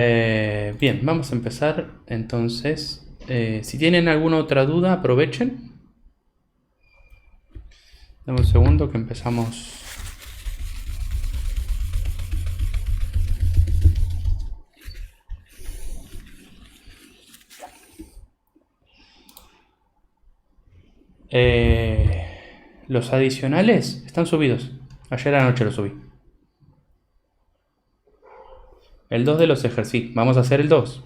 Bien, vamos a empezar entonces. Si tienen alguna otra duda, aprovechen. Dame un segundo que empezamos. Los adicionales están subidos. Ayer anoche los subí. El 2 de los ejercicios. Vamos a hacer el 2.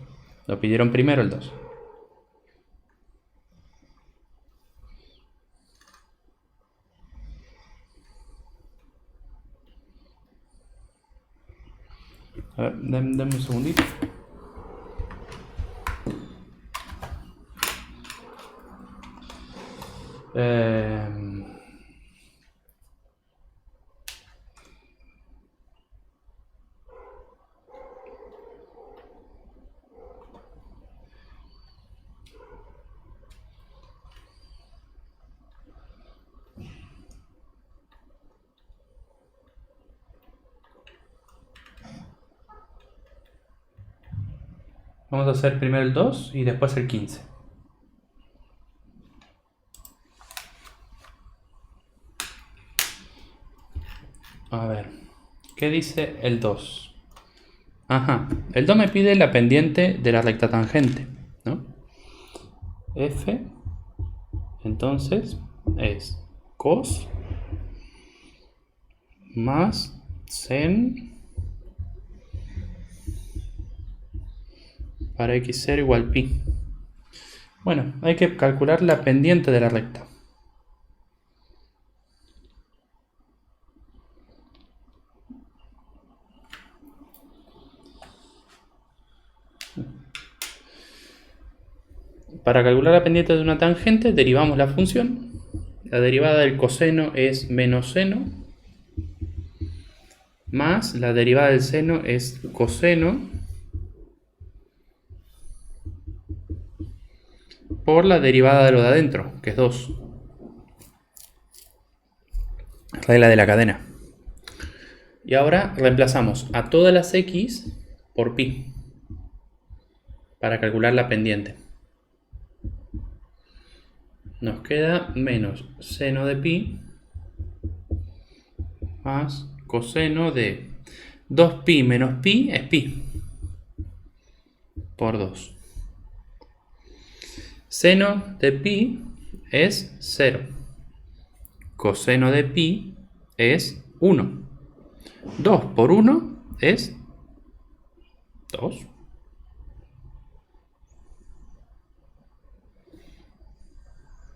Lo pidieron primero el 2. A ver, dame un segundito. Vamos a hacer primero el 2 y después el 15. A ver, ¿qué dice el 2? Ajá, el 2 me pide la pendiente de la recta tangente, ¿no? F, entonces, es cos más sen para x0 igual pi. Bueno, hay que calcular la pendiente de la recta. Para calcular la pendiente de una tangente, derivamos la función. La derivada del coseno es menos seno, más la derivada del seno es coseno, por la derivada de lo de adentro, que es 2. Regla de la cadena. Y ahora reemplazamos a todas las x por pi para calcular la pendiente. Nos queda menos seno de pi más coseno de 2pi menos pi es pi por 2. Seno de pi es 0. Coseno de pi es 1. 2 por 1 es 2.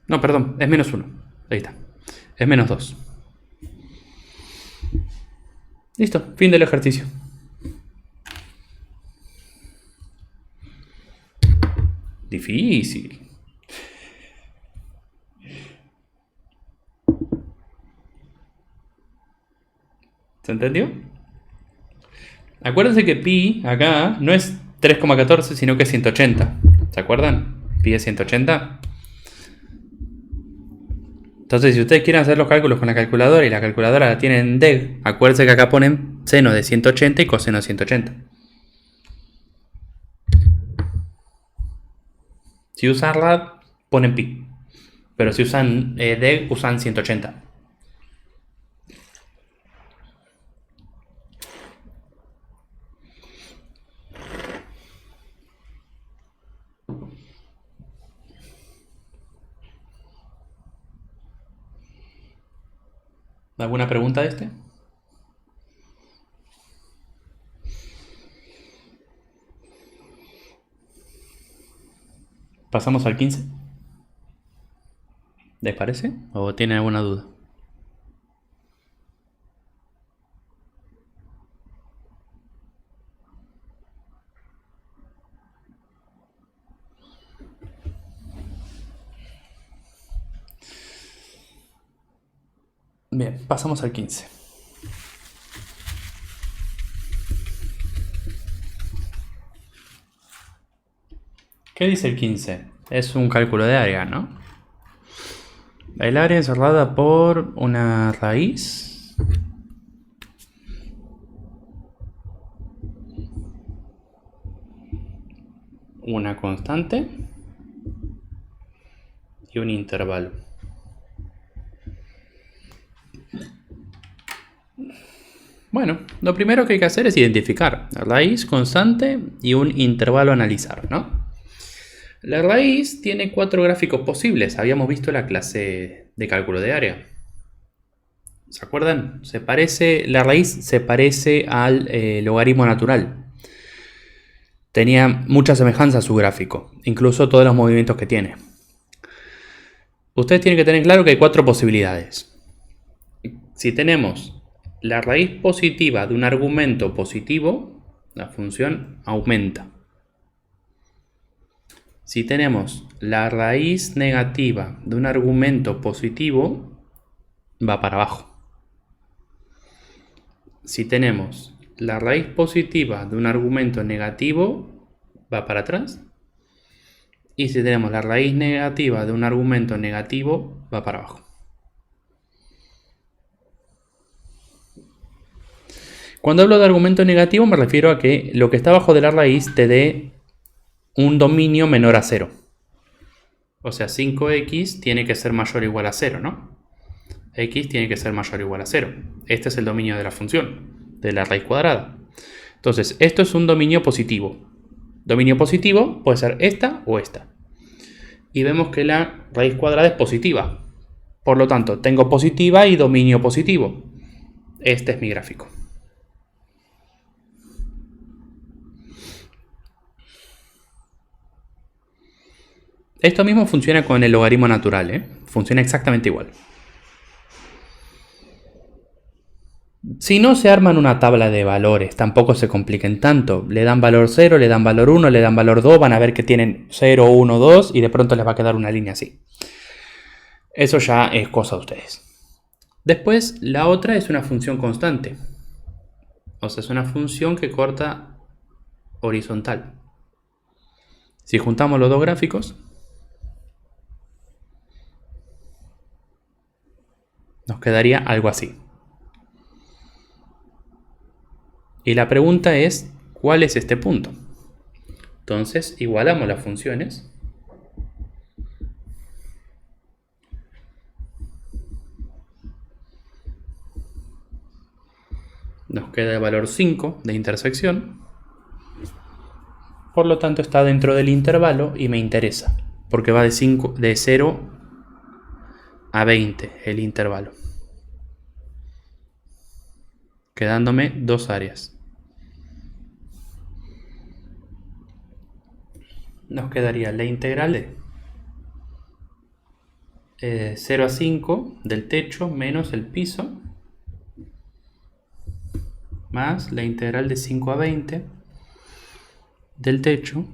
No, perdón, es menos 1. Ahí está. Es menos 2. Listo, fin del ejercicio. Difícil. ¿Se entendió? Acuérdense que pi acá no es 3,14 sino que es 180. ¿Se acuerdan? Pi es 180. Entonces, si ustedes quieren hacer los cálculos con la calculadora y la calculadora la tienen en DEG, acuérdense que acá ponen seno de 180 y coseno de 180. Si usan RAD, ponen pi. Pero si usan DEG, usan 180. ¿Alguna pregunta de este? ¿Pasamos al 15? ¿Les parece? ¿O tienen alguna duda? Bien, pasamos al 15. ¿Qué dice el 15? Es un cálculo de área, ¿no? El área encerrada por una raíz una constante y un intervalo. Bueno, lo primero que hay que hacer es identificar raíz, constante y un intervalo a analizar, ¿no? La raíz tiene 4 gráficos posibles. Habíamos visto la clase de cálculo de área. ¿Se acuerdan? La raíz se parece al logaritmo natural. Tenía mucha semejanza a su gráfico, incluso todos los movimientos que tiene. Ustedes tienen que tener claro que hay 4 posibilidades. Si tenemos la raíz positiva de un argumento positivo, la función aumenta. Si tenemos la raíz negativa de un argumento positivo, va para abajo. Si tenemos la raíz positiva de un argumento negativo, va para atrás. Y si tenemos la raíz negativa de un argumento negativo, va para abajo. Cuando hablo de argumento negativo me refiero a que lo que está abajo de la raíz te dé un dominio menor a 0. O sea, 5x tiene que ser mayor o igual a 0, ¿no? X tiene que ser mayor o igual a 0. Este es el dominio de la función, de la raíz cuadrada. Entonces, esto es un dominio positivo. Dominio positivo puede ser esta o esta. Y vemos que la raíz cuadrada es positiva. Por lo tanto, tengo positiva y dominio positivo. Este es mi gráfico. Esto mismo funciona con el logaritmo natural, ¿eh? Funciona exactamente igual. Si no se arman una tabla de valores, tampoco se compliquen tanto. Le dan valor 0, le dan valor 1, le dan valor 2, van a ver que tienen 0, 1, 2 y de pronto les va a quedar una línea así. Eso ya es cosa de ustedes. Después, la otra es una función constante. O sea, es una función que corta horizontal. Si juntamos los dos gráficos, nos quedaría algo así. Y la pregunta es, ¿cuál es este punto? Entonces, igualamos las funciones. Nos queda el valor 5 de intersección. Por lo tanto, está dentro del intervalo y me interesa, porque va de 0 a 20 el intervalo, quedándome 2 áreas. Nos quedaría la integral de 0 a 5 del techo menos el piso, más la integral de 5 a 20 del techo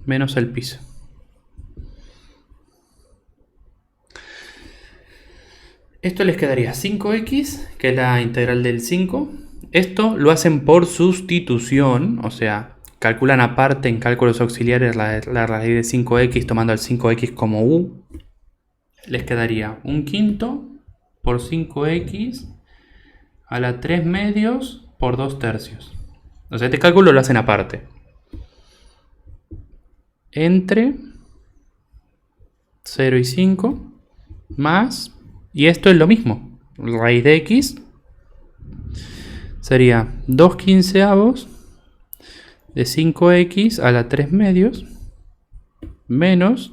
menos el piso. Esto les quedaría 5x, que es la integral del 5. Esto lo hacen por sustitución, o sea, calculan aparte en cálculos auxiliares la raíz de 5x tomando el 5x como u. Les quedaría 1/5 por 5x a la 3 medios por 2 tercios. O sea, este cálculo lo hacen aparte. Entre 0 y 5 más, y esto es lo mismo, raíz de x sería 2/15 de 5x a la 3 medios menos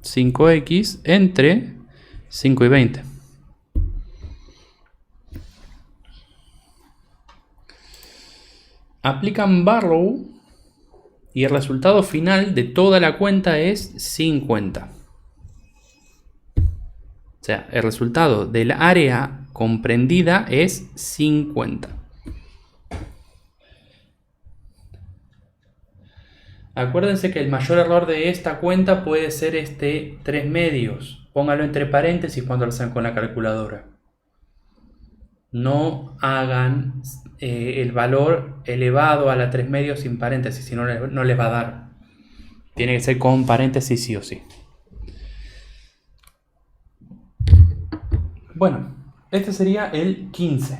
5x entre 5 y 20. Aplican Barrow y el resultado final de toda la cuenta es 50. O sea, el resultado del área comprendida es 50. Acuérdense que el mayor error de esta cuenta puede ser este 3 medios. Póngalo entre paréntesis cuando lo hacen con la calculadora. No hagan el valor elevado a la 3 medios sin paréntesis, si no, no les va a dar. Tiene que ser con paréntesis sí o sí. Bueno, este sería el 15.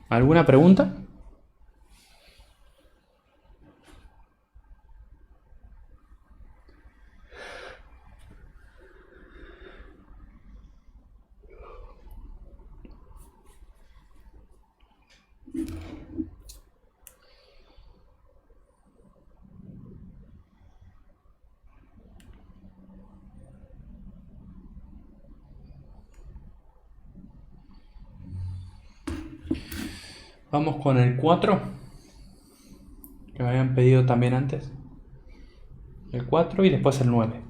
¿Alguna pregunta? Vamos con el 4, que me habían pedido también antes. El 4 y después el 9.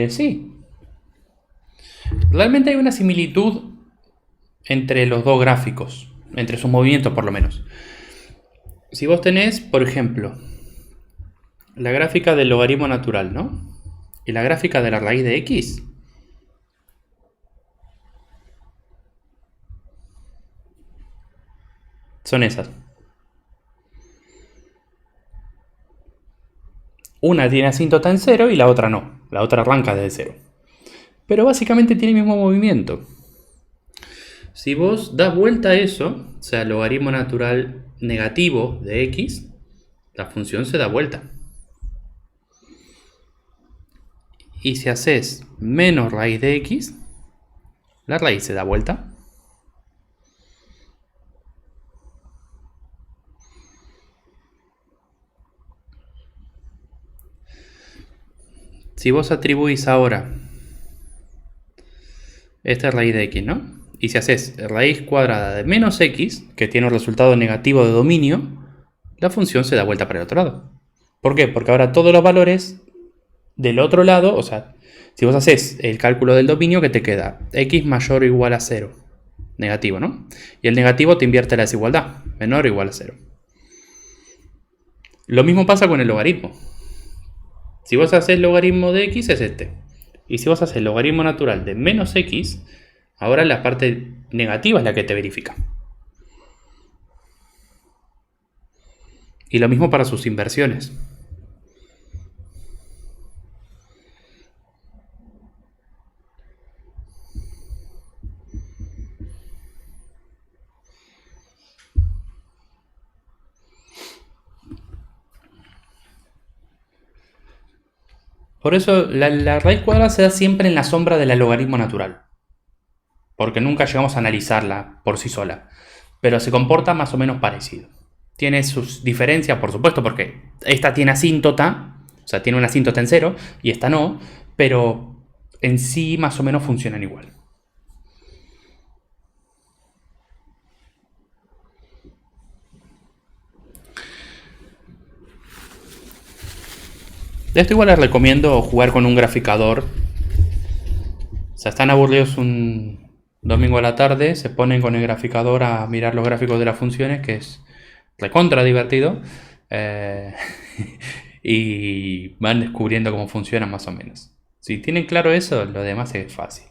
Sí. Realmente hay una similitud entre los dos gráficos, entre sus movimientos por lo menos. Si vos tenés, por ejemplo, la gráfica del logaritmo natural, ¿no? Y la gráfica de la raíz de x. Son esas. Una tiene asíntota en 0 y la otra no. La otra arranca desde 0. Pero básicamente tiene el mismo movimiento. Si vos das vuelta a eso, o sea, logaritmo natural negativo de x, la función se da vuelta. Y si haces menos raíz de x, la raíz se da vuelta. Si vos atribuís ahora esta raíz de x, ¿no? Y si haces raíz cuadrada de menos x, que tiene un resultado negativo de dominio, la función se da vuelta para el otro lado. ¿Por qué? Porque ahora todos los valores del otro lado, o sea, si vos haces el cálculo del dominio, que te queda x mayor o igual a 0, negativo, ¿no? Y el negativo te invierte la desigualdad, menor o igual a 0. Lo mismo pasa con el logaritmo. Si vos haces el logaritmo de x es este. Y si vos haces el logaritmo natural de menos x, ahora la parte negativa es la que te verifica. Y lo mismo para sus inversiones. Por eso la raíz cuadrada se da siempre en la sombra del logaritmo natural. Porque nunca llegamos a analizarla por sí sola. Pero se comporta más o menos parecido. Tiene sus diferencias, por supuesto, porque esta tiene asíntota, o sea, tiene una asíntota en 0, y esta no, pero en sí más o menos funcionan igual. De esto igual les recomiendo jugar con un graficador. O sea, están aburridos un domingo a la tarde, se ponen con el graficador a mirar los gráficos de las funciones, que es recontra divertido. Y van descubriendo cómo funcionan más o menos. Si tienen claro eso, lo demás es fácil.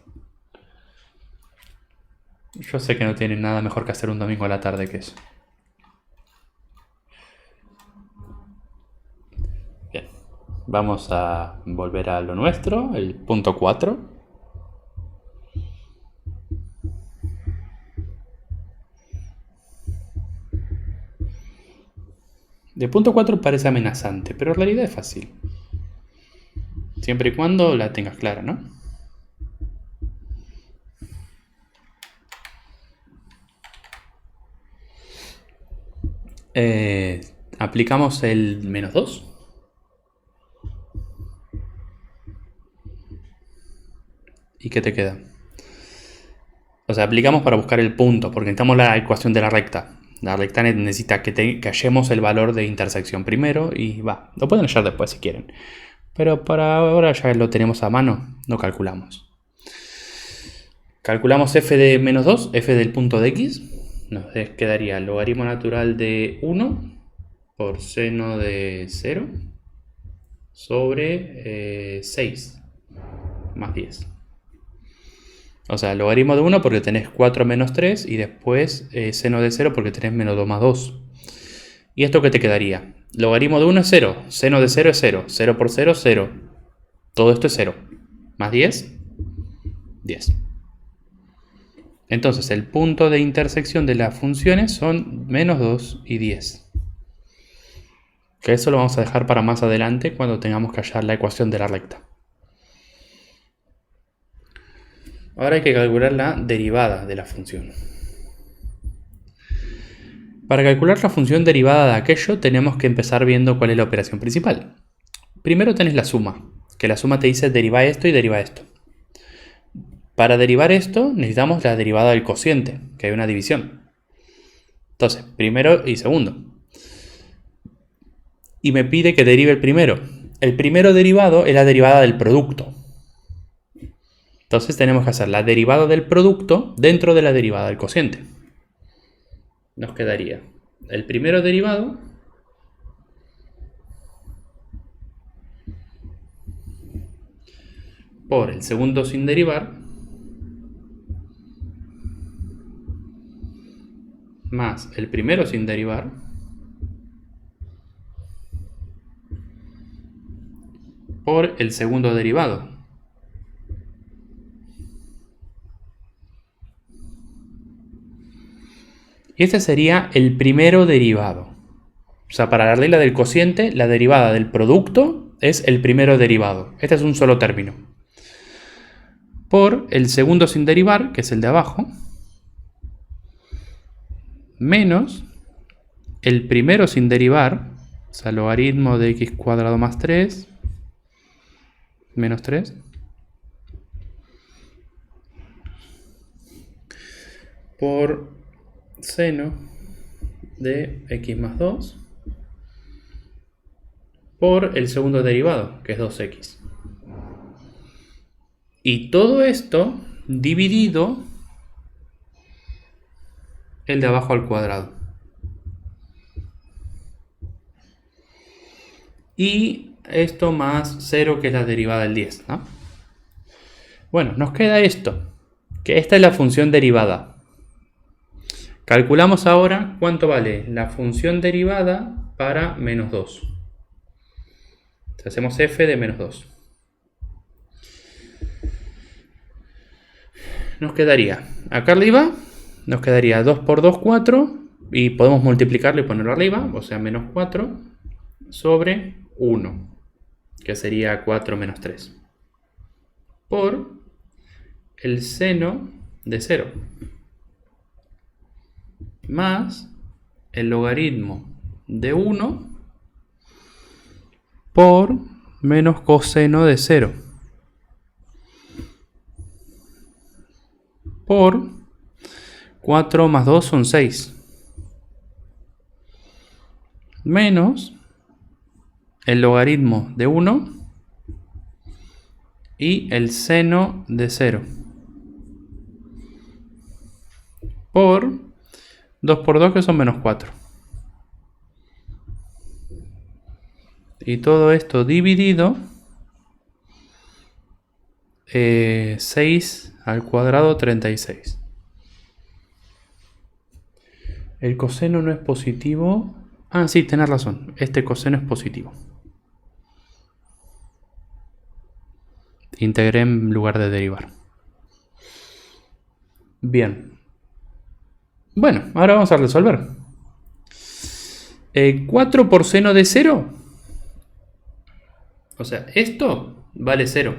Yo sé que no tienen nada mejor que hacer un domingo a la tarde que eso. Bien, vamos a volver a lo nuestro, el punto 4. De punto 4 parece amenazante, pero en realidad es fácil. Siempre y cuando la tengas clara, ¿no? Aplicamos el menos 2. ¿Y qué te queda? O sea, aplicamos para buscar el punto, porque necesitamos la ecuación de la recta. La recta necesita que hallemos el valor de intersección primero y va. Lo pueden hallar después si quieren. Pero para ahora ya lo tenemos a mano, no calculamos. Calculamos f de menos 2, f del punto de x. Nos quedaría logaritmo natural de 1 por seno de 0 sobre 6 más 10. O sea, logaritmo de 1 porque tenés 4 menos 3 y después seno de 0 porque tenés menos 2 más 2. ¿Y esto qué te quedaría? Logaritmo de 1 es 0, seno de 0 es 0, 0 por 0, 0. Todo esto es 0. Más 10, 10. Entonces el punto de intersección de las funciones son menos 2 y 10. Que eso lo vamos a dejar para más adelante cuando tengamos que hallar la ecuación de la recta. Ahora hay que calcular la derivada de la función. Para calcular la función derivada de aquello tenemos que empezar viendo cuál es la operación principal. Primero tenés la suma, que la suma te dice deriva esto y deriva esto. Para derivar esto necesitamos la derivada del cociente, que hay una división. Entonces, primero y segundo. Y me pide que derive el primero. El primero derivado es la derivada del producto. Entonces tenemos que hacer la derivada del producto dentro de la derivada del cociente. Nos quedaría el primero derivado por el segundo sin derivar más el primero sin derivar por el segundo derivado. Y este sería el primero derivado. O sea, para la regla del cociente, la derivada del producto es el primero derivado. Este es un solo término. Por el segundo sin derivar, que es el de abajo, menos el primero sin derivar, o sea, logaritmo de x cuadrado más 3, menos 3, por seno de x más 2 por el segundo derivado, que es 2x. Y todo esto dividido el de abajo al cuadrado. Y esto más 0, que es la derivada del 10, ¿no? Bueno, nos queda esto, que esta es la función derivada. Calculamos ahora cuánto vale la función derivada para menos 2. Entonces hacemos f de menos 2. Nos quedaría, acá arriba, nos quedaría 2 por 2, 4. Y podemos multiplicarlo y ponerlo arriba, o sea, menos 4 sobre 1, que sería 4 menos 3. Por el seno de 0. Más el logaritmo de 1 por menos coseno de 0 por 4 más 2 son 6 menos el logaritmo de 1 y el seno de 0 por 2 por 2, que son menos 4. Y todo esto dividido 6 al cuadrado 36. El coseno no es positivo. Ah, sí, tenés razón. Este coseno es positivo. Integré en lugar de derivar. Bien. Bueno, ahora vamos a resolver. 4 por seno de 0. O sea, esto vale 0.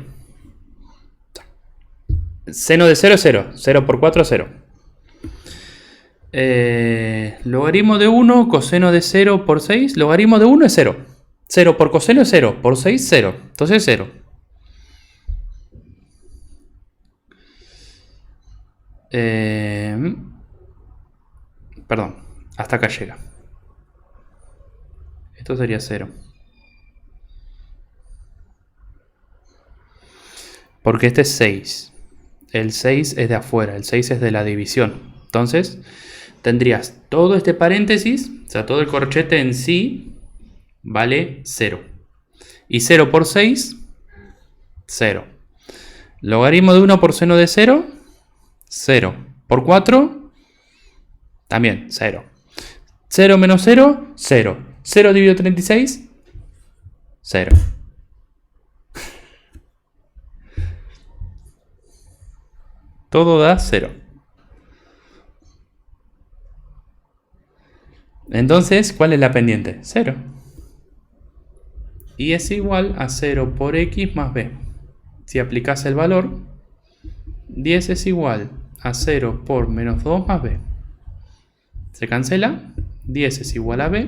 Seno de 0 es 0. 0 por 4 es 0. Logaritmo de 1, coseno de 0 por 6. Logaritmo de 1 es 0. 0 por coseno es 0. Por 6, 0. Entonces 0. Perdón. Hasta acá llega. Esto sería 0. Porque este es 6. El 6 es de afuera, el 6 es de la división. Entonces, tendrías todo este paréntesis, o sea, todo el corchete en sí, vale 0. Y 0 por 6, 0. Logaritmo de 1 por seno de 0, 0. Por 4, también 0. 0 menos 0, 0. 0 dividido 36, 0. Todo da 0. Entonces, ¿cuál es la pendiente? 0. Y es igual a 0 por x más b. Si aplicas el valor, 10 es igual a 0 por menos 2 más b. Se cancela, 10 es igual a b.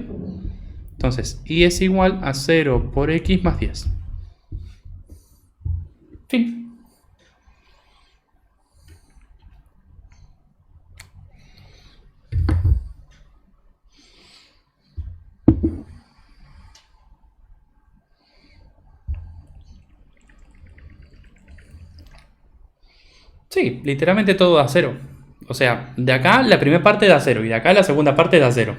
Entonces, y es igual a 0 por x más 10. Fin. Sí, literalmente todo da 0. O sea, de acá la primera parte da 0 y de acá la segunda parte da 0.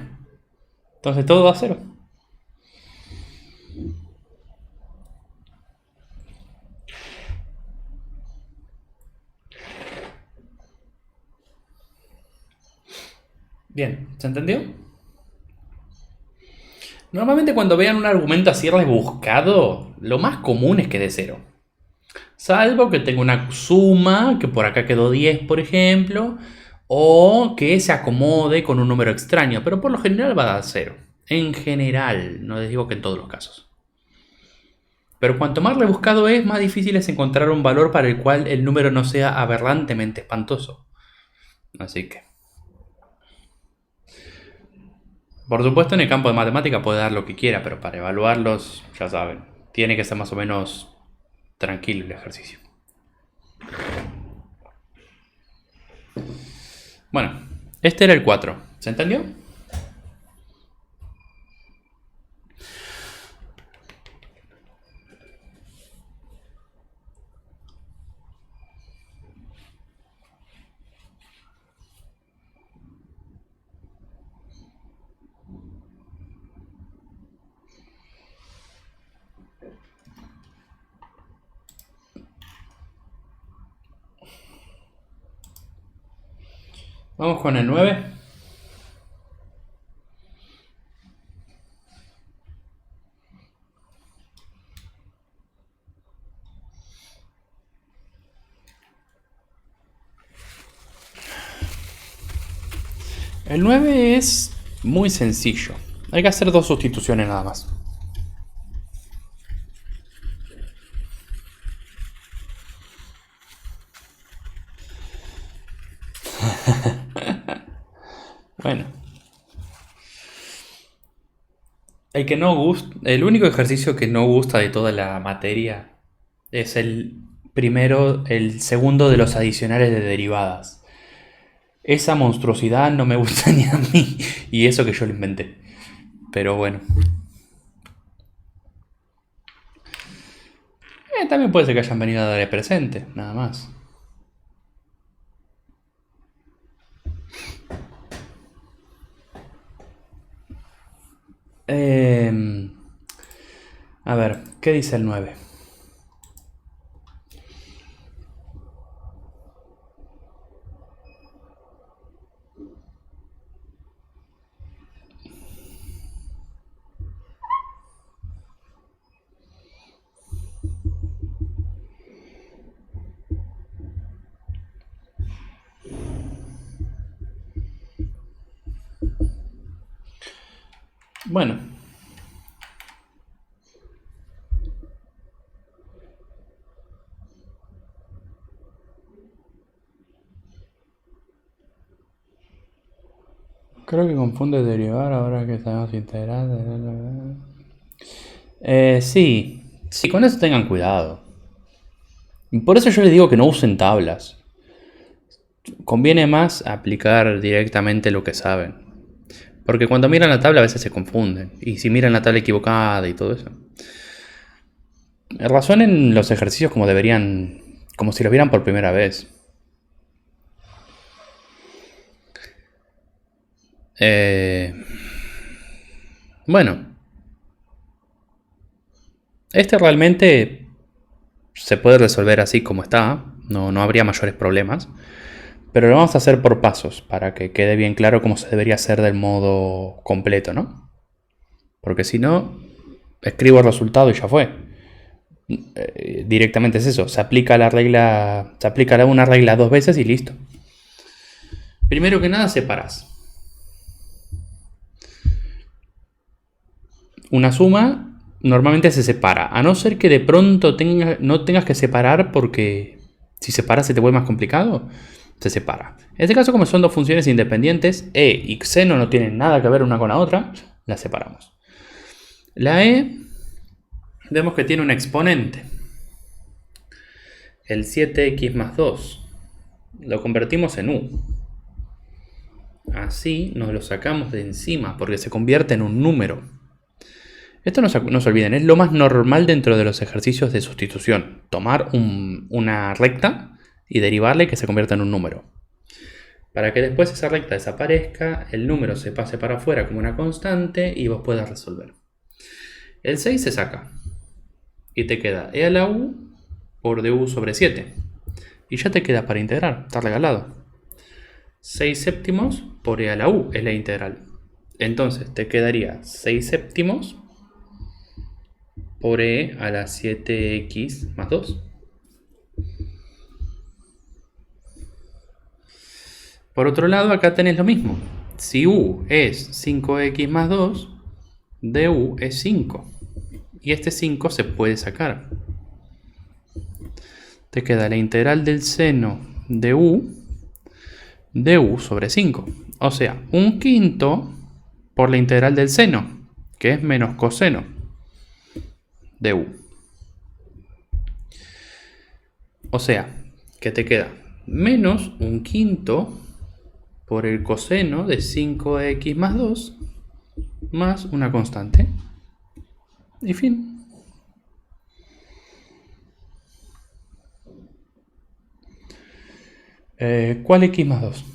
Entonces todo da 0. Bien, ¿se entendió? Normalmente cuando vean un argumento así rebuscado, lo más común es que dé 0. Salvo que tenga una suma, que por acá quedó 10, por ejemplo, o que se acomode con un número extraño, pero por lo general va a dar 0. En general, no les digo que en todos los casos. Pero cuanto más rebuscado es, más difícil es encontrar un valor para el cual el número no sea aberrantemente espantoso. Así que... Por supuesto, en el campo de matemática puede dar lo que quiera, pero para evaluarlos, ya saben, tiene que ser más o menos tranquilo el ejercicio. Bueno, este era el 4. ¿Se entendió? Vamos con el 9. El 9 es muy sencillo. Hay que hacer 2 sustituciones nada más. Bueno. El único ejercicio que no gusta de toda la materia es el segundo de los adicionales de derivadas. Esa monstruosidad no me gusta ni a mí. Y eso que yo lo inventé. Pero bueno. También puede ser que hayan venido a dar el presente, nada más. A ver, ¿qué dice el 9? Bueno. Creo que confunde derivar ahora que sabemos integrar. Sí, con eso tengan cuidado. Por eso yo les digo que no usen tablas. Conviene más aplicar directamente lo que saben. Porque cuando miran la tabla a veces se confunden. Y si miran la tabla equivocada y todo eso. Razonen los ejercicios como como si lo vieran por primera vez. Bueno, este realmente se puede resolver así como está, no habría mayores problemas, pero lo vamos a hacer por pasos para que quede bien claro cómo se debería hacer del modo completo, ¿no? Porque si no, escribo el resultado y ya fue. Directamente es eso, se aplica una regla 2 veces y listo. Primero que nada, separás. Una suma normalmente se separa, a no ser que de pronto no tengas que separar porque si separas se te vuelve más complicado, se separa. En este caso, como son dos funciones independientes, e y seno no tienen nada que ver una con la otra, las separamos. La e, vemos que tiene un exponente, el 7x más 2. Lo convertimos en u. Así nos lo sacamos de encima porque se convierte en un número. Esto no se olviden, es lo más normal dentro de los ejercicios de sustitución. Tomar una recta y derivarle que se convierta en un número. Para que después esa recta desaparezca, el número se pase para afuera como una constante y vos puedas resolver. El 6 se saca y te queda e a la u por du sobre 7. Y ya te queda para integrar, está regalado. 6 séptimos por e a la u es la integral. Entonces te quedaría 6 séptimos por e a la 7x más 2. Por otro lado, acá tenés lo mismo. Si u es 5x más 2, du es 5. Y este 5 se puede sacar. Te queda la integral del seno de u sobre 5. O sea, 1/5 por la integral del seno, que es menos coseno de u. O sea, que te queda menos 1/5 por el coseno de 5x más 2 más una constante. Y fin. ¿Cuál x más 2?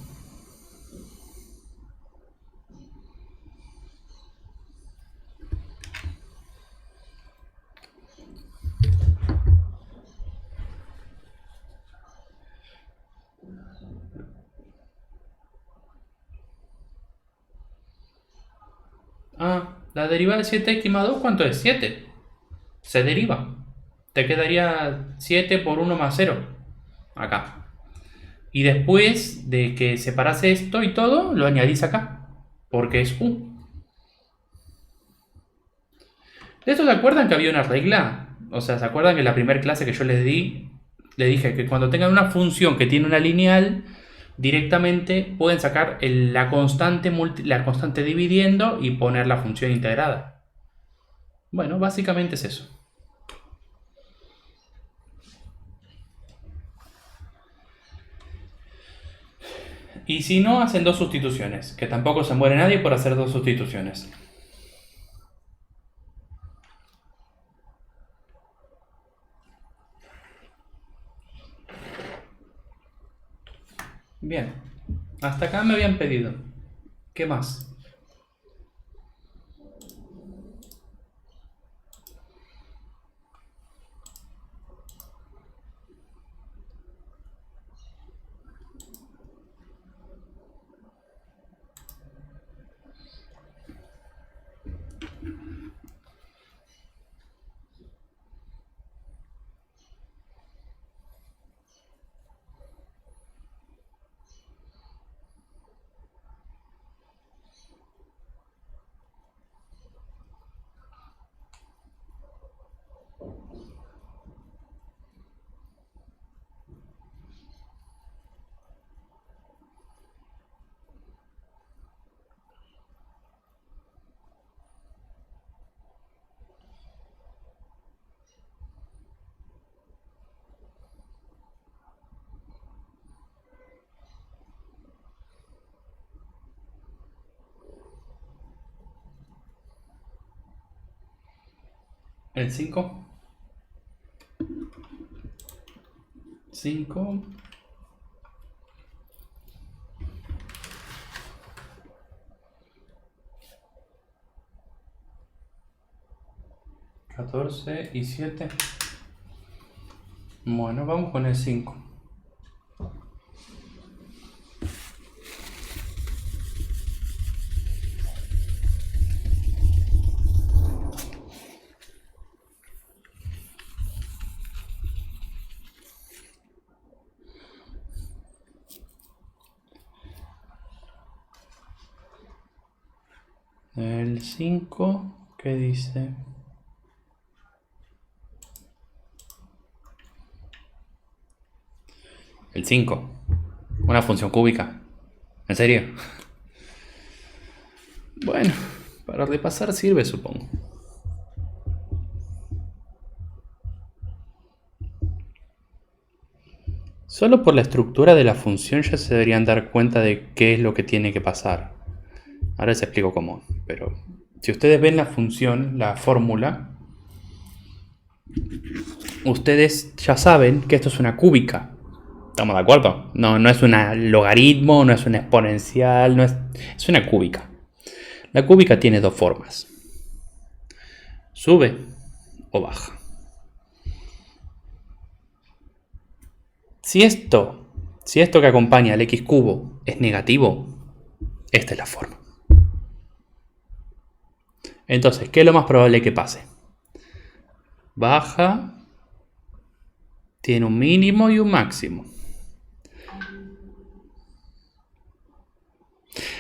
La derivada de 7x más 2, ¿cuánto es? 7. Se deriva. Te quedaría 7 por 1 más 0. Acá. Y después de que separase esto y todo, lo añadís acá. Porque es u. ¿De esto se acuerdan que había una regla? O sea, ¿se acuerdan que en la primera clase que yo les di, le dije que cuando tengan una función que tiene una lineal, directamente pueden sacar la constante dividiendo y poner la función integrada? Bueno, básicamente es eso. Y si no, hacen dos sustituciones, que tampoco se muere nadie por hacer dos sustituciones. Bien, hasta acá me habían pedido. ¿Qué más? ¿El 5? 5. ¿14 y 7? Bueno, vamos con el 5. El 5, ¿qué dice? El 5. Una función cúbica. ¿En serio? Bueno, para repasar sirve, supongo. Solo por la estructura de la función ya se deberían dar cuenta de qué es lo que tiene que pasar. Ahora les explico cómo. Pero si ustedes ven la función, la fórmula, ustedes ya saben que esto es una cúbica. ¿Estamos de acuerdo? No es un logaritmo, no es una exponencial, es una cúbica. La cúbica tiene dos formas. Sube o baja. Si esto que acompaña al x cubo es negativo, esta es la forma. Entonces, ¿qué es lo más probable que pase? Baja, tiene un mínimo y un máximo.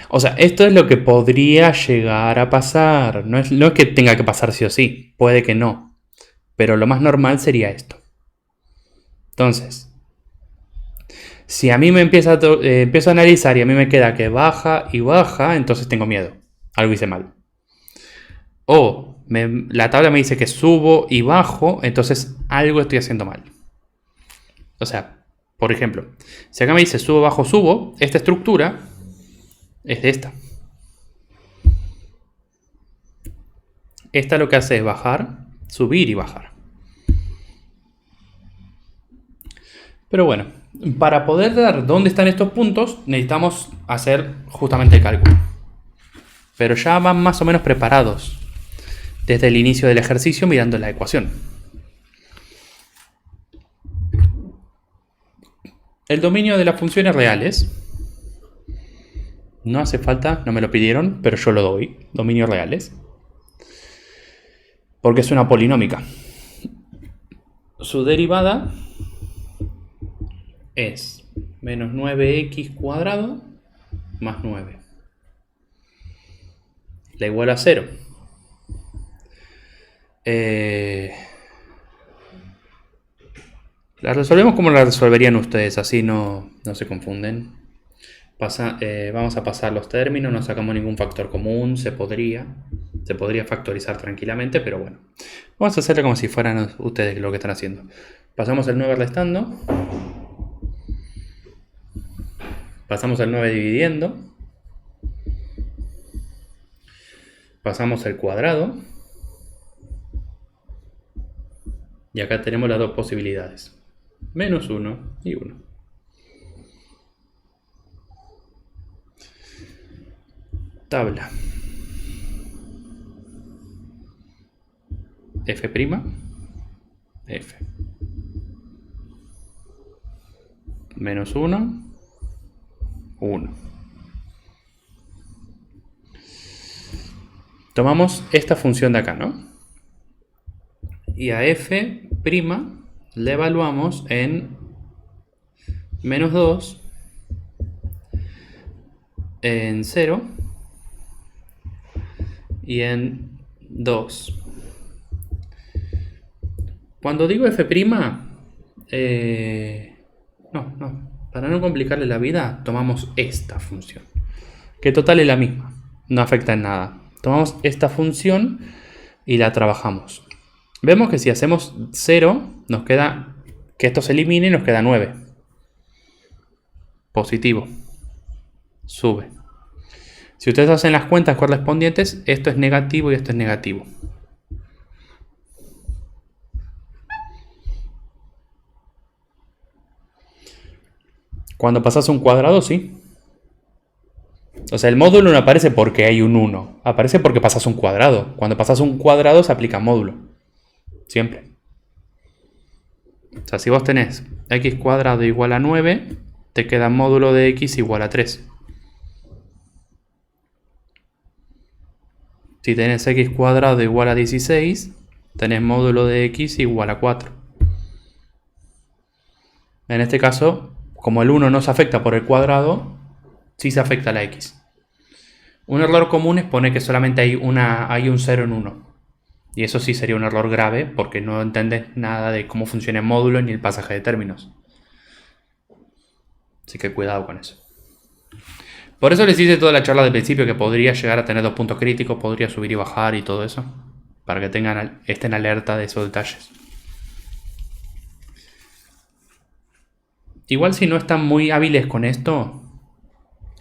O sea, esto es lo que podría llegar a pasar. No es que tenga que pasar sí o sí. Puede que no. Pero lo más normal sería esto. Entonces, si a mí me empiezo a analizar y a mí me queda que baja y baja, entonces tengo miedo. Algo hice mal. O la tabla me dice que subo y bajo, entonces algo estoy haciendo mal. O sea, por ejemplo, si acá me dice subo, bajo, subo, esta estructura es de esta. Esta lo que hace es bajar, subir y bajar. Pero bueno, para poder dar dónde están estos puntos, necesitamos hacer justamente el cálculo. Pero ya van más o menos preparados desde el inicio del ejercicio mirando la ecuación. El dominio de las funciones reales. No hace falta, no me lo pidieron, pero yo lo doy. Dominios reales. Porque es una polinómica. Su derivada es menos 9x cuadrado más 9. La igual a 0. La resolvemos como la resolverían ustedes, así no se confunden. Vamos a pasar los términos, no sacamos ningún factor común, se podría factorizar tranquilamente, pero bueno. Vamos a hacerlo como si fueran ustedes lo que están haciendo. Pasamos el 9 restando. Pasamos el 9 dividiendo. Pasamos el cuadrado. Y acá tenemos las dos posibilidades. Menos 1 y 1. Tabla. F'. F. Menos 1. 1. Tomamos esta función de acá, ¿no? Y a f' le evaluamos en menos 2, en 0 y en 2. Cuando digo f', para no complicarle la vida, tomamos esta función, que total es la misma, no afecta en nada. Tomamos esta función y la trabajamos. Vemos que si hacemos 0, nos queda que esto se elimine y nos queda 9. Positivo. Sube. Si ustedes hacen las cuentas correspondientes, esto es negativo y esto es negativo. Cuando pasas un cuadrado, sí. O sea, el módulo no aparece porque hay un 1. Aparece porque pasas un cuadrado. Cuando pasas un cuadrado se aplica módulo. Siempre. O sea, si vos tenés x cuadrado igual a 9, te queda módulo de x igual a 3. Si tenés x cuadrado igual a 16, tenés módulo de x igual a 4. En este caso, como el 1 no se afecta por el cuadrado, sí se afecta la x. Un error común es poner que solamente hay un 0 en 1. Y eso sí sería un error grave porque no entendés nada de cómo funciona el módulo ni el pasaje de términos. Así que cuidado con eso. Por eso les hice toda la charla del principio que podría llegar a tener 2 puntos críticos, podría subir y bajar y todo eso. Para que estén alerta de esos detalles. Igual si no están muy hábiles con esto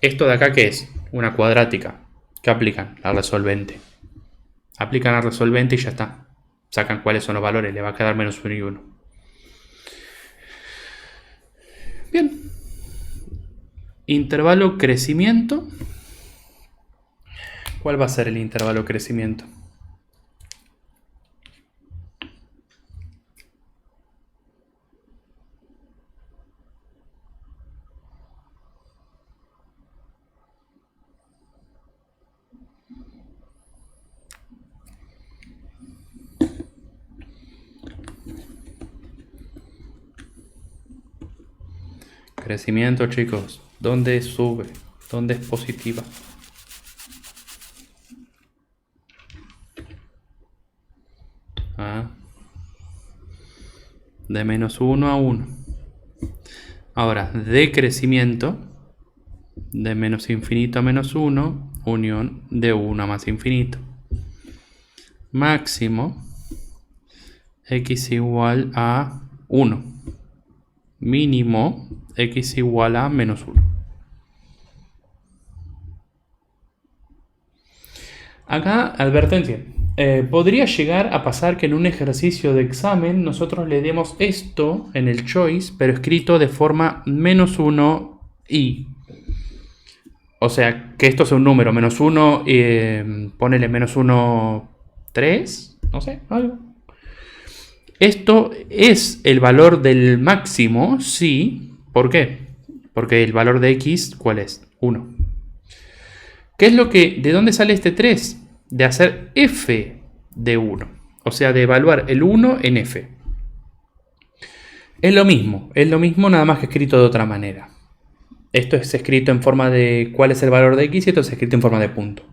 de acá ¿qué es? Una cuadrática. ¿Qué aplican? La resolvente. Aplican la resolvente y ya está. Sacan cuáles son los valores, le va a quedar menos 1 y 1. Bien. Intervalo crecimiento. ¿Cuál va a ser el intervalo crecimiento? Crecimiento, chicos. ¿Dónde sube? ¿Dónde es positiva? De menos 1 a 1. Ahora, decrecimiento. De menos infinito a menos 1. Unión de 1 a más infinito. Máximo. X igual a 1. Mínimo. X igual a menos 1. Acá, advertencia. Podría llegar a pasar que en un ejercicio de examen nosotros le demos esto en el choice, pero escrito de forma menos 1 y. O sea, que esto sea un número, menos 1, ponele menos 1, 3, no sé, algo. Esto es el valor del máximo, sí. ¿Por qué? Porque el valor de x, ¿cuál es? 1. ¿Qué es lo que, de dónde sale este 3? De hacer f de 1. O sea, de evaluar el 1 en f. Es lo mismo nada más que escrito de otra manera. Esto es escrito en forma de cuál es el valor de x y esto es escrito en forma de punto.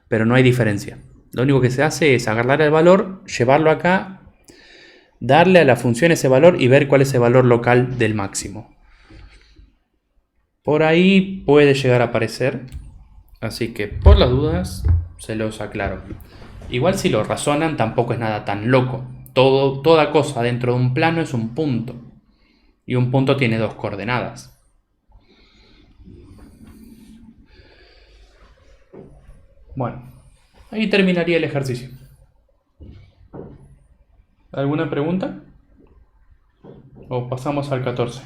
Pero no hay diferencia. Lo único que se hace es agarrar el valor, llevarlo acá, darle a la función ese valor y ver cuál es el valor local del máximo. Por ahí puede llegar a aparecer. Así que por las dudas se los aclaro. Igual si lo razonan tampoco es nada tan loco. Toda cosa dentro de un plano es un punto. Y un punto tiene 2 coordenadas. Bueno, ahí terminaría el ejercicio. ¿Alguna pregunta? ¿O pasamos al 14?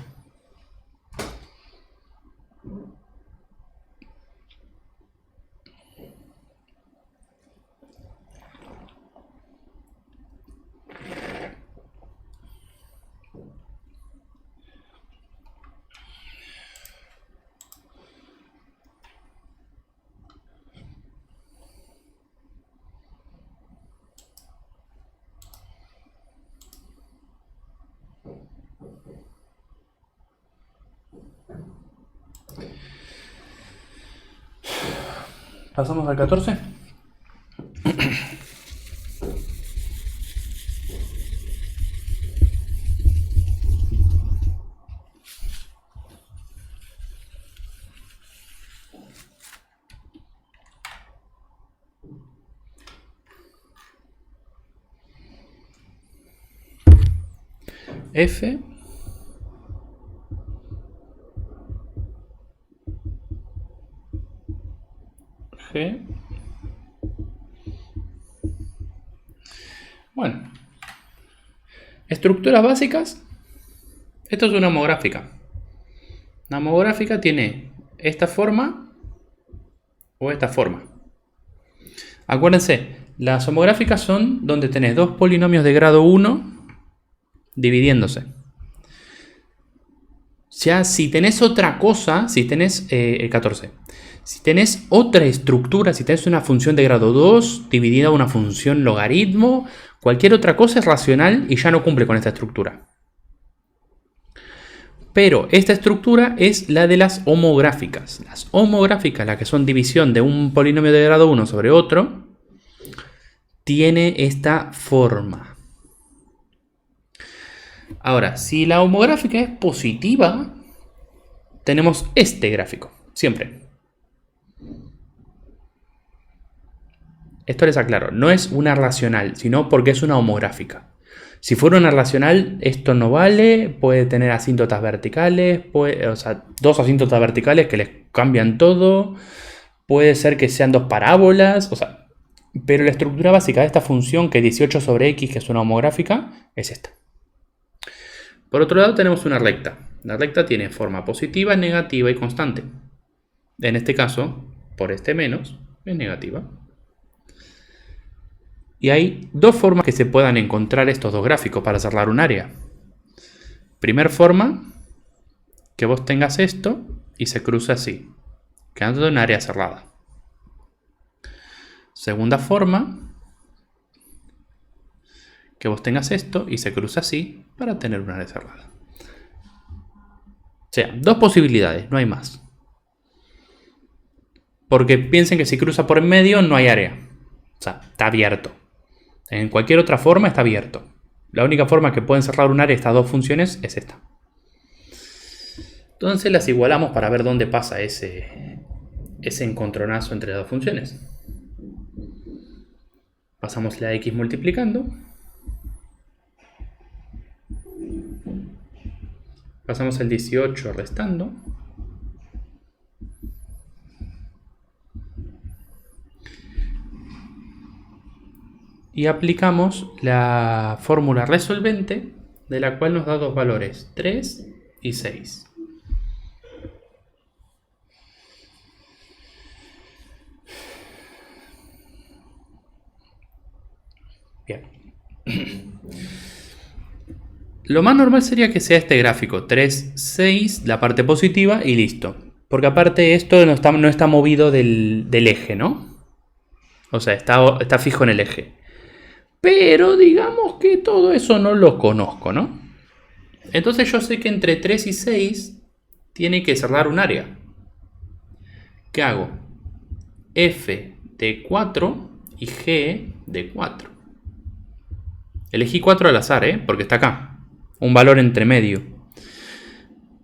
¿Pasamos al 14? F G. Bueno, estructuras básicas. Esto es una homográfica. Una homográfica tiene esta forma o esta forma. Acuérdense, las homográficas son donde tenés dos polinomios de grado 1 dividiéndose. Ya si tenés otra cosa, si tenés el 14, si tenés otra estructura, si tenés una función de grado 2 dividida a una función logaritmo, cualquier otra cosa es racional y ya no cumple con esta estructura. Pero esta estructura es la de las homográficas. Las homográficas, las que son división de un polinomio de grado 1 sobre otro, tiene esta forma. Ahora, si la homográfica es positiva, tenemos este gráfico, siempre. Esto les aclaro, no es una racional, sino porque es una homográfica. Si fuera una racional, esto no vale, puede tener asíntotas verticales, o sea, dos asíntotas verticales que les cambian todo, puede ser que sean dos parábolas, o sea, pero la estructura básica de esta función, que es 18 sobre x, que es una homográfica, es esta. Por otro lado tenemos una recta. La recta tiene forma positiva, negativa y constante. En este caso, por este menos, es negativa. Y hay dos formas que se puedan encontrar estos dos gráficos para cerrar un área. Primera forma, que vos tengas esto y se cruce así, quedando en un área cerrada. Segunda forma, que vos tengas esto y se cruce así para tener un área cerrada. O sea, dos posibilidades, no hay más. Porque piensen que si cruza por en medio no hay área. O sea, está abierto. En cualquier otra forma está abierto. La única forma que pueden cerrar un área estas dos funciones es esta. Entonces las igualamos para ver dónde pasa ese encontronazo entre las dos funciones. Pasamos la x multiplicando. Pasamos el 18 restando. Y aplicamos la fórmula resolvente, de la cual nos da dos valores, 3 y 6. Bien. Lo más normal sería que sea este gráfico, 3, 6, la parte positiva y listo. Porque aparte esto no está movido del eje, ¿no? O sea, está fijo en el eje. Pero digamos que todo eso no lo conozco, ¿no? Entonces yo sé que entre 3 y 6 tiene que cerrar un área. ¿Qué hago? F de 4 y G de 4. Elegí 4 al azar, porque está acá. Un valor entre medio.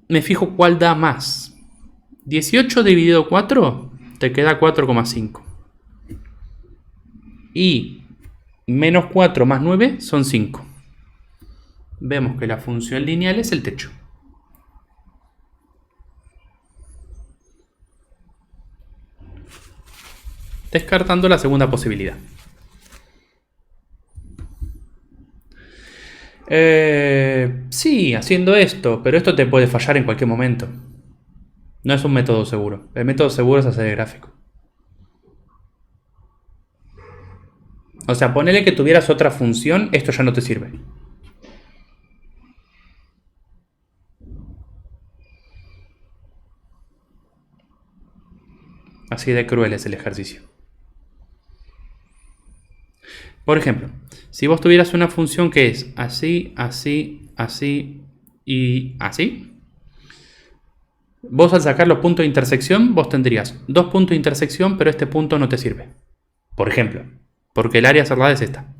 Me fijo cuál da más. 18 dividido 4 te queda 4,5. Y menos 4 más 9 son 5. Vemos que la función lineal es el techo. Descartando la segunda posibilidad. Sí, haciendo esto, pero esto te puede fallar en cualquier momento. No es un método seguro. El método seguro es hacer el gráfico. O sea, ponele que tuvieras otra función, esto ya no te sirve. Así de cruel es el ejercicio. Por ejemplo, si vos tuvieras una función que es así, así, así y así, vos al sacar los puntos de intersección, vos tendrías dos puntos de intersección, pero este punto no te sirve. Por ejemplo, porque el área cerrada es esta.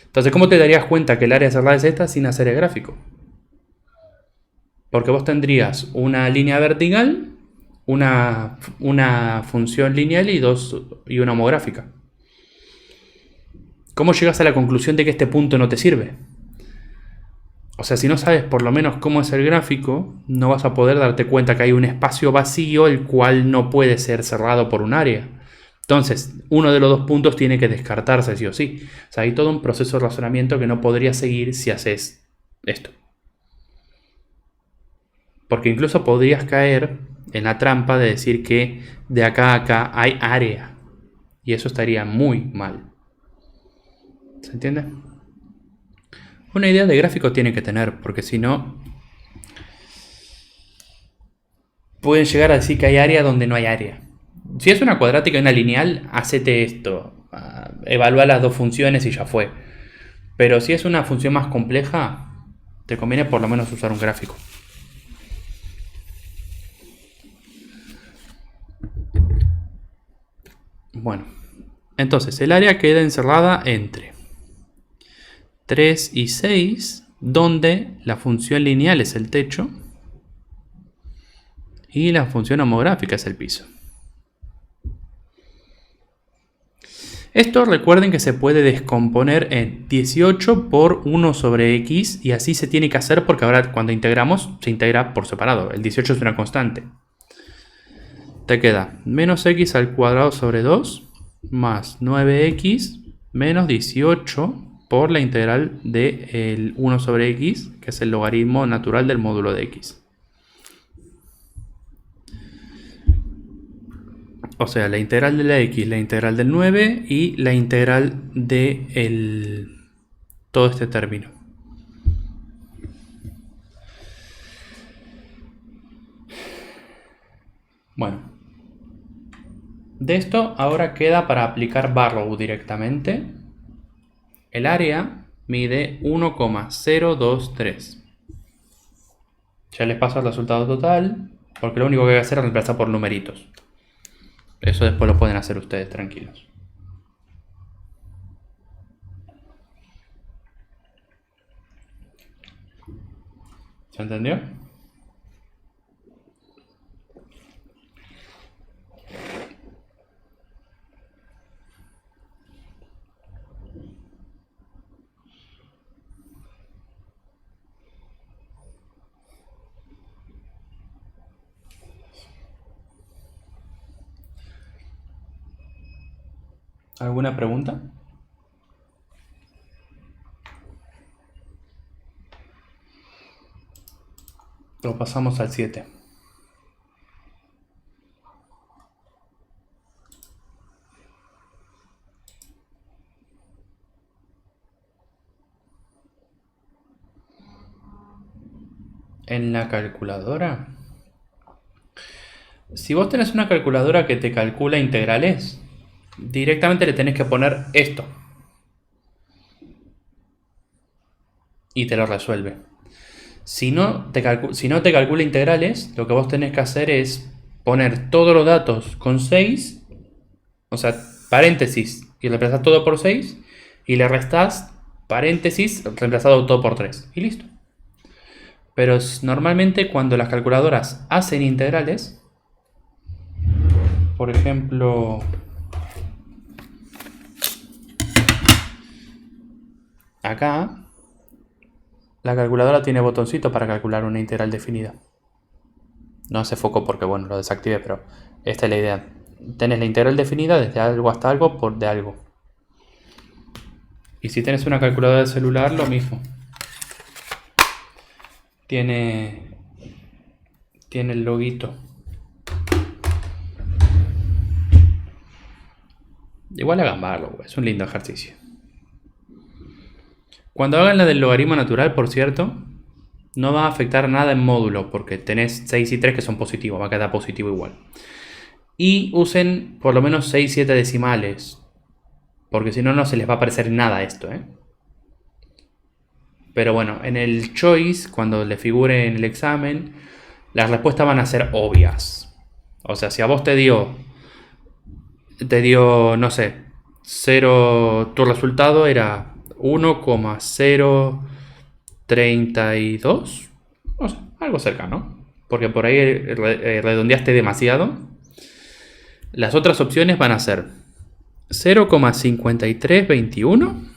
Entonces, ¿cómo te darías cuenta que el área cerrada es esta sin hacer el gráfico? Porque vos tendrías una línea vertical, una función lineal y una homográfica. ¿Cómo llegas a la conclusión de que este punto no te sirve? O sea, si no sabes por lo menos cómo es el gráfico, no vas a poder darte cuenta que hay un espacio vacío el cual no puede ser cerrado por un área. Entonces, uno de los dos puntos tiene que descartarse sí o sí. O sea, hay todo un proceso de razonamiento que no podrías seguir si haces esto. Porque incluso podrías caer en la trampa de decir que de acá a acá hay área. Y eso estaría muy mal. ¿Se entiende? Una idea de gráfico tiene que tener, porque si no, pueden llegar a decir que hay área donde no hay área. Si es una cuadrática y una lineal, hacete esto. Evalúa las dos funciones y ya fue. Pero si es una función más compleja, te conviene por lo menos usar un gráfico. Bueno, entonces el área queda encerrada entre 3 y 6, donde la función lineal es el techo y la función homográfica es el piso. Esto recuerden que se puede descomponer en 18 por 1 sobre x y así se tiene que hacer porque ahora cuando integramos se integra por separado. El 18 es una constante. Te queda menos x al cuadrado sobre 2 más 9x menos 18 por la integral del 1 sobre x, que es el logaritmo natural del módulo de x. O sea, la integral de la x, la integral del 9 y la integral de todo este término. Bueno, de esto ahora queda para aplicar Barrow directamente. El área mide 1,023. Ya les paso el resultado total, porque lo único que hay que hacer es reemplazar por numeritos. Eso después lo pueden hacer ustedes tranquilos. ¿Se entendió? ¿Alguna pregunta? Lo pasamos al 7. En la calculadora. Si vos tenés una calculadora que te calcula integrales, directamente le tenés que poner esto. Y te lo resuelve. Si no te calcula integrales, lo que vos tenés que hacer es poner todos los datos con 6, o sea, paréntesis, y reemplazás todo por 6, y le restás paréntesis, reemplazado todo por 3, y listo. Pero normalmente cuando las calculadoras hacen integrales, por ejemplo, acá, la calculadora tiene botoncito para calcular una integral definida. No hace foco porque, bueno, lo desactivé, pero esta es la idea. Tenés la integral definida desde algo hasta algo por de algo. Y si tenés una calculadora de celular, lo mismo. Tiene el loguito. Igual hagan Barlow, es un lindo ejercicio. Cuando hagan la del logaritmo natural, por cierto, no va a afectar nada en módulo, porque tenés 6 y 3 que son positivos, va a quedar positivo igual. Y usen por lo menos 6, 7 decimales, porque si no, no se les va a aparecer nada esto, ¿eh? Pero bueno, en el choice, cuando le figure en el examen, las respuestas van a ser obvias. O sea, si a vos te dio, no sé, 0, tu resultado era 1,032, o sea, algo cercano, porque por ahí redondeaste demasiado. Las otras opciones van a ser 0,5321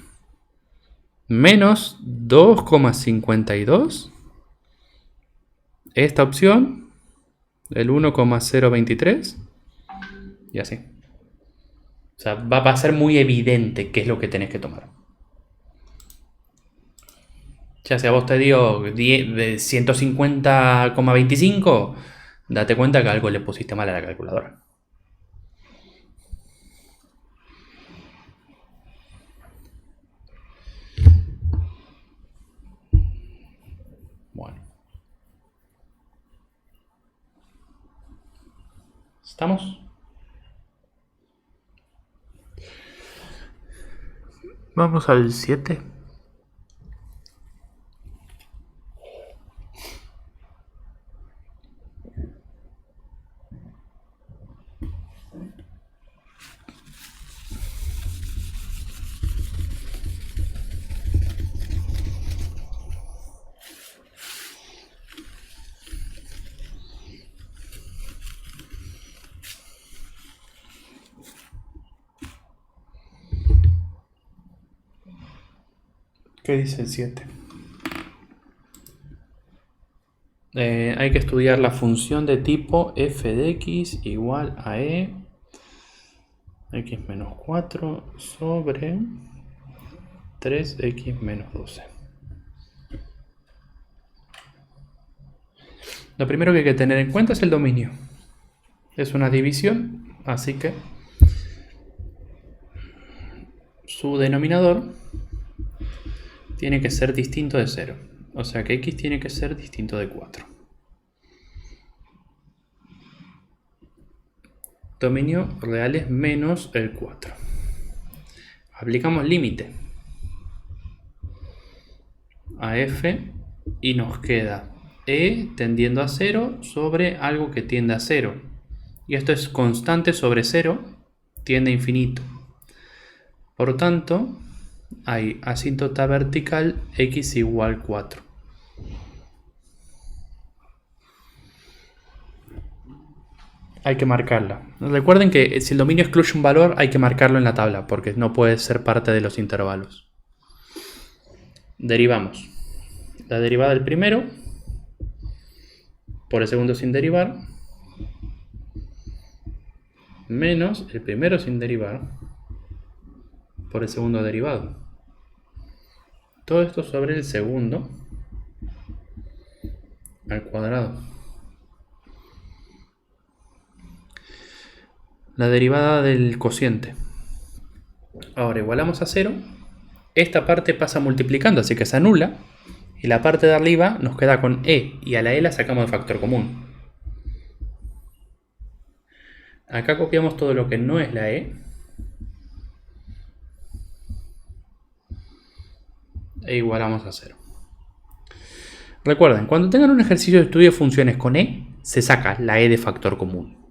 menos 2,52. Esta opción, el 1,023 y así. O sea, va a ser muy evidente qué es lo que tenés que tomar. Ya sea vos te dio 150,25, date cuenta que algo le pusiste mal a la calculadora. Bueno. ¿Estamos? Vamos al 7. ¿Qué dice el 7? Hay que estudiar la función de tipo f de x igual a e x menos 4 sobre 3x menos 12. Lo primero que hay que tener en cuenta es el dominio. Es una división, así que su denominador tiene que ser distinto de 0. O sea que x tiene que ser distinto de 4. Dominio real es menos el 4. Aplicamos límite a f y nos queda e tendiendo a 0 sobre algo que tiende a 0. Y esto es constante sobre 0, tiende a infinito. Por tanto, hay asíntota vertical x igual 4. Hay que marcarla. Recuerden que si el dominio excluye un valor, hay que marcarlo en la tabla, porque no puede ser parte de los intervalos. Derivamos la derivada del primero por el segundo sin derivar, menos el primero sin derivar por el segundo derivado. Todo esto sobre el segundo al cuadrado. La derivada del cociente. Ahora igualamos a 0. Esta parte pasa multiplicando, así que se anula. Y la parte de arriba nos queda con e, y a la e la sacamos de factor común. Acá copiamos todo lo que no es la e. E igualamos a 0. Recuerden, cuando tengan un ejercicio de estudio de funciones con e, se saca la e de factor común.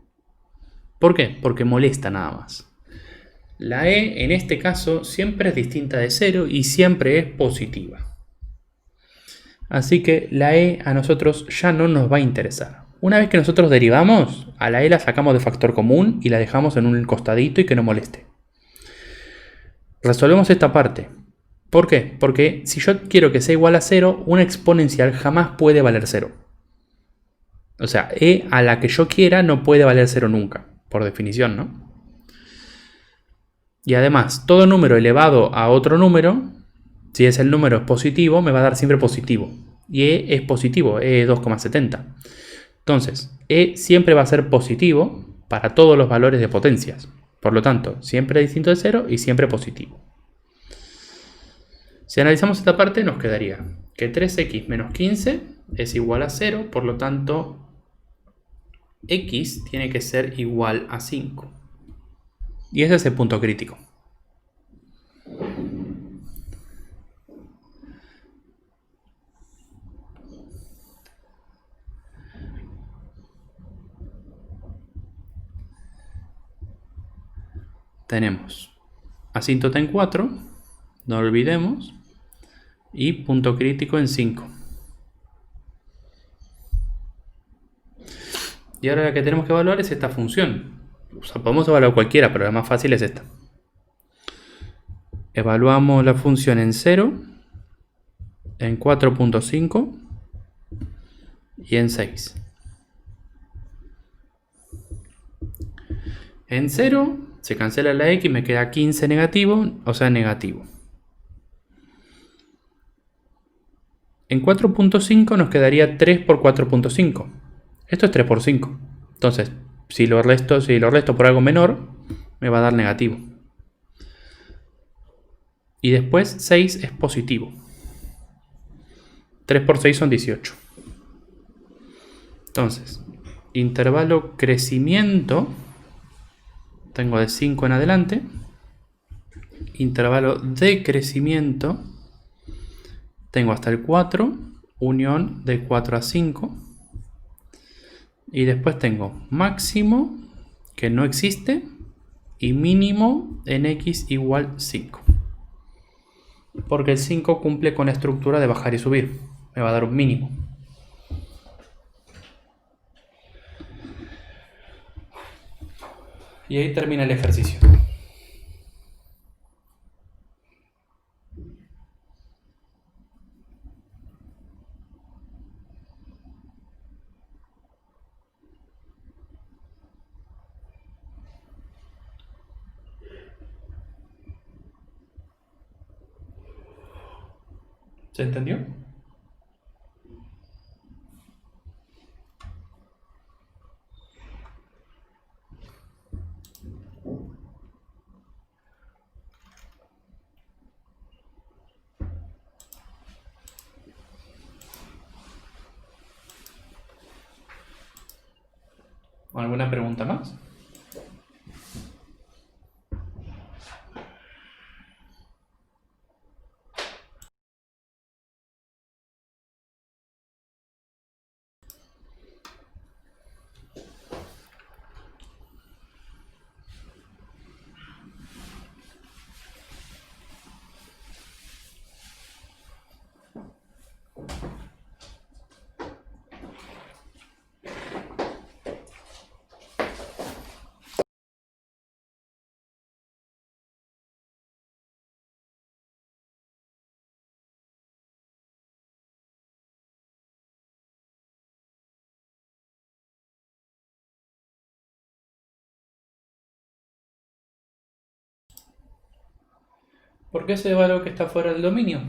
¿Por qué? Porque molesta nada más. La e en este caso siempre es distinta de 0 y siempre es positiva. Así que la e a nosotros ya no nos va a interesar. Una vez que nosotros derivamos, a la e la sacamos de factor común y la dejamos en un costadito y que no moleste. Resolvemos esta parte. ¿Por qué? Porque si yo quiero que sea igual a 0, una exponencial jamás puede valer 0. O sea, e a la que yo quiera no puede valer 0 nunca, por definición, ¿no? Y además, todo número elevado a otro número, si el número es positivo, me va a dar siempre positivo. Y e es positivo, e es 2,70. Entonces, e siempre va a ser positivo para todos los valores de potencias. Por lo tanto, siempre distinto de 0 y siempre positivo. Si analizamos esta parte, nos quedaría que 3x menos 15 es igual a 0, por lo tanto, x tiene que ser igual a 5. Y ese es el punto crítico. Tenemos asíntota en 4, no olvidemos, y punto crítico en 5. Y ahora la que tenemos que evaluar es esta función. O sea, podemos evaluar cualquiera, pero la más fácil es esta. Evaluamos la función en 0, en 4.5 y en 6. En 0 se cancela la x y me queda 15 negativo, o sea negativo. En 4.5 nos quedaría 3 por 4.5. Esto es 3 por 5. Entonces, si lo resto por algo menor, me va a dar negativo. Y después 6 es positivo. 3 por 6 son 18. Entonces, intervalo crecimiento, tengo de 5 en adelante. Intervalo de crecimiento, tengo hasta el 4, unión de 4 a 5. Y después tengo máximo, que no existe, y mínimo en x igual 5. Porque el 5 cumple con la estructura de bajar y subir. Me va a dar un mínimo. Y ahí termina el ejercicio. ¿Se entendió? ¿Alguna pregunta más? ¿Por qué ese valor que está fuera del dominio?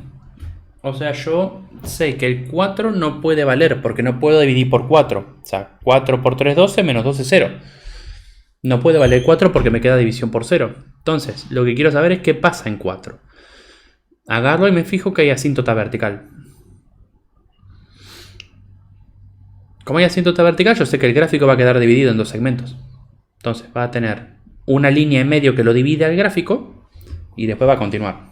O sea, yo sé que el 4 no puede valer porque no puedo dividir por 4. O sea, 4 por 3, 12, menos 12, 0. No puede valer 4 porque me queda división por 0. Entonces, lo que quiero saber es qué pasa en 4. Agarro y me fijo que hay asíntota vertical. Como hay asíntota vertical, yo sé que el gráfico va a quedar dividido en dos segmentos. Entonces, va a tener una línea en medio que lo divide al gráfico y después va a continuar.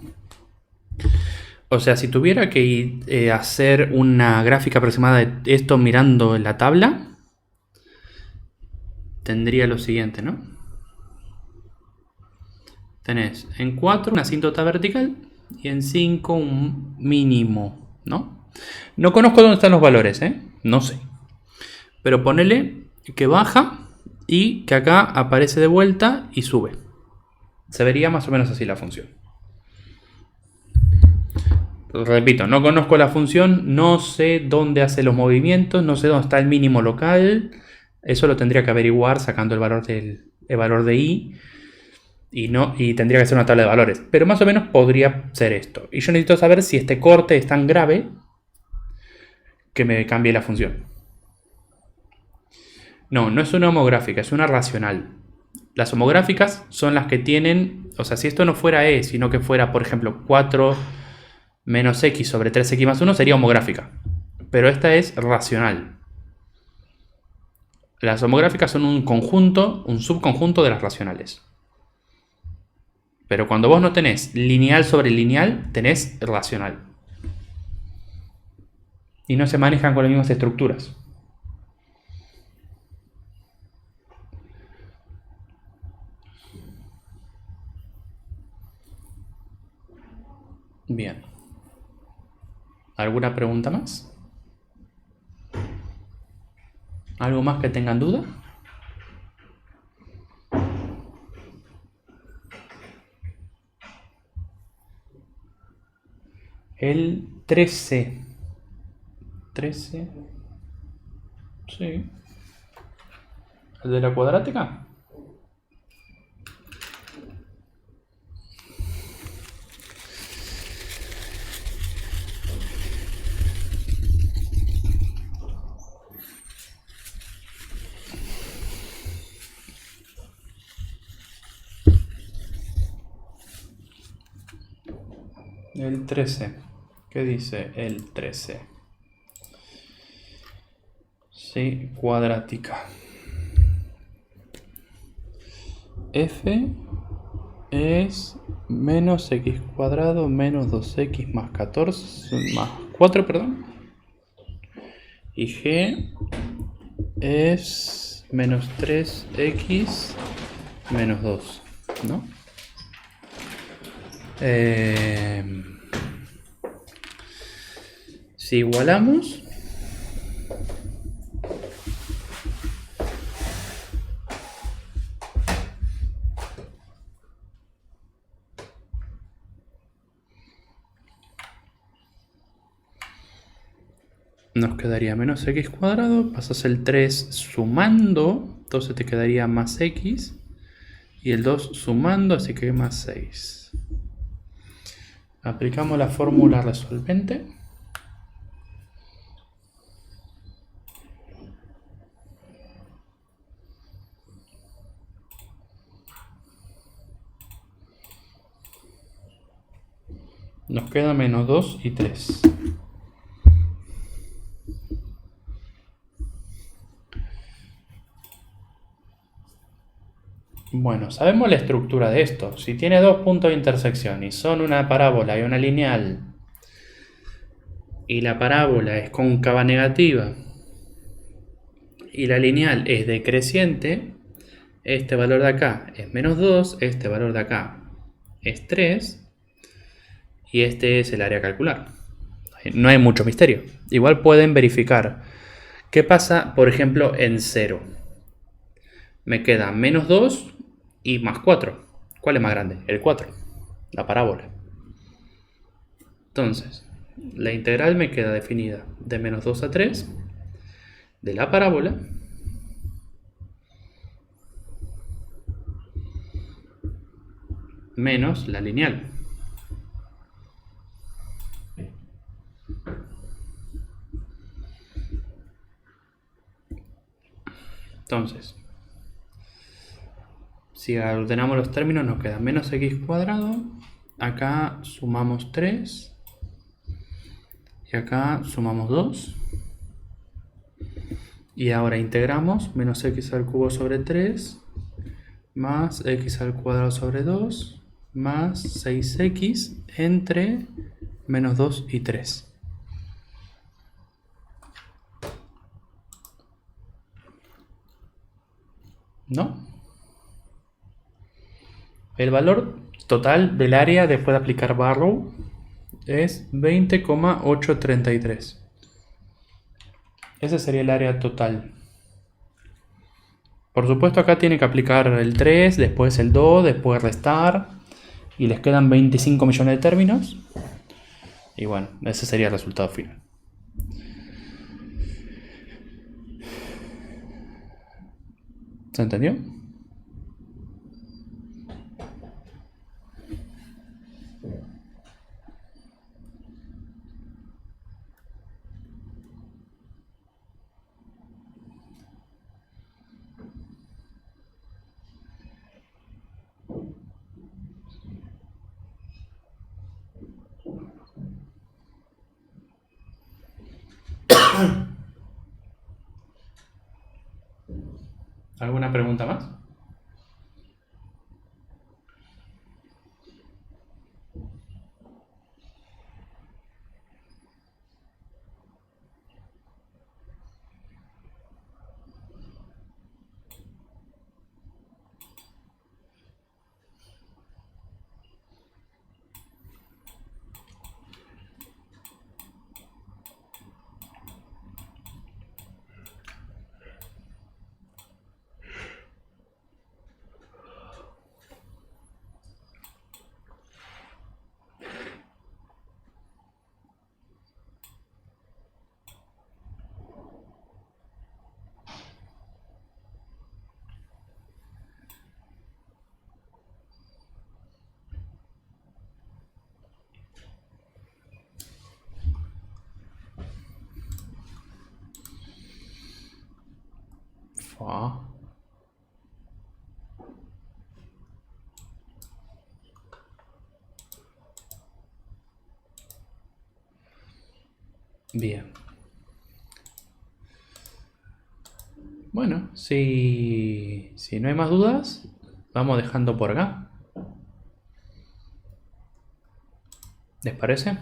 O sea, si tuviera que hacer una gráfica aproximada de esto mirando en la tabla, tendría lo siguiente, ¿no? Tenés en 4 una asíntota vertical y en 5 un mínimo, ¿no? No conozco dónde están los valores, ¿eh? No sé. Pero ponele que baja y que acá aparece de vuelta y sube. Se vería más o menos así la función. Repito, no conozco la función, no sé dónde hace los movimientos, no sé dónde está el mínimo local. Eso lo tendría que averiguar sacando el valor de i y tendría que ser una tabla de valores. Pero más o menos podría ser esto. Y yo necesito saber si este corte es tan grave que me cambie la función. No, no es una homográfica, es una racional. Las homográficas son las que tienen, o sea, si esto no fuera e, sino que fuera, por ejemplo, 4 menos x sobre 3x más 1 sería homográfica. Pero esta es racional. Las homográficas son un conjunto, un subconjunto de las racionales. Pero cuando vos no tenés lineal sobre lineal, tenés racional. Y no se manejan con las mismas estructuras. Bien. ¿Alguna pregunta más? ¿Algo más que tengan duda? El 13. 13. Sí. ¿El de la cuadrática? El 13. ¿Qué dice el 13? Sí, cuadrática. F es menos x cuadrado menos 2x más 14 más 4, perdón. Y G es menos 3x menos 2, ¿no? Si igualamos, nos quedaría menos x cuadrado, pasas el 3 sumando, entonces te quedaría más x, y el 2 sumando, así que más 6. Aplicamos la fórmula resolvente. Nos queda menos 2 y 3. Bueno, sabemos la estructura de esto. Si tiene dos puntos de intersección y son una parábola y una lineal, y la parábola es cóncava negativa y la lineal es decreciente, este valor de acá es menos 2, este valor de acá es 3 y este es el área a calcular. No hay mucho misterio. Igual pueden verificar qué pasa, por ejemplo, en 0. Me queda menos 2 y más 4. ¿Cuál es más grande? El 4, la parábola. Entonces, la integral me queda definida de menos 2 a 3 de la parábola menos la lineal. Entonces, si ordenamos los términos nos queda menos x cuadrado. Acá sumamos 3 y acá sumamos 2. Y ahora integramos menos x al cubo sobre 3 más x al cuadrado sobre 2 más 6x entre menos 2 y 3. ¿No? El valor total del área después de aplicar Barrow es 20,833. Ese sería el área total. Por supuesto acá tiene que aplicar el 3, después el 2, después restar. Y les quedan 25 millones de términos. Y bueno, ese sería el resultado final. ¿Se entendió? ¿Alguna pregunta más? Fua. Bien. Bueno, si no hay más dudas, vamos dejando por acá. ¿Les parece?